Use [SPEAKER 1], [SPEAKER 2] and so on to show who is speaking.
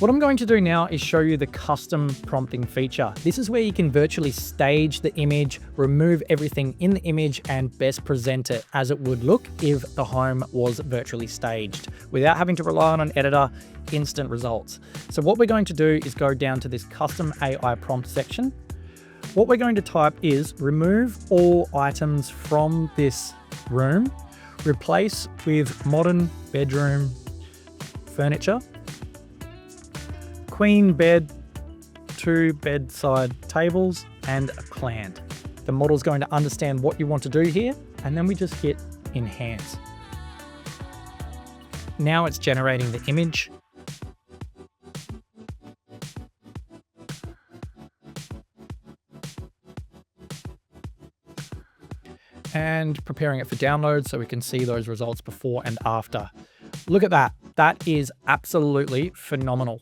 [SPEAKER 1] What I'm going to do now is show you the custom prompting feature. This is where you can virtually stage the image, remove everything in the image, and best present it as it would look if the home was virtually staged, without having to rely on an editor. Instant results. So what we're going to do is go down to this custom AI prompt section. What we're going to type is remove all items from this room, replace with modern bedroom furniture, queen bed, 2 bedside tables, and a plant. The model's going to understand what you want to do here, and then we just hit enhance. Now it's generating the image. And preparing it for download so we can see those results before and after. Look at that. That is absolutely phenomenal.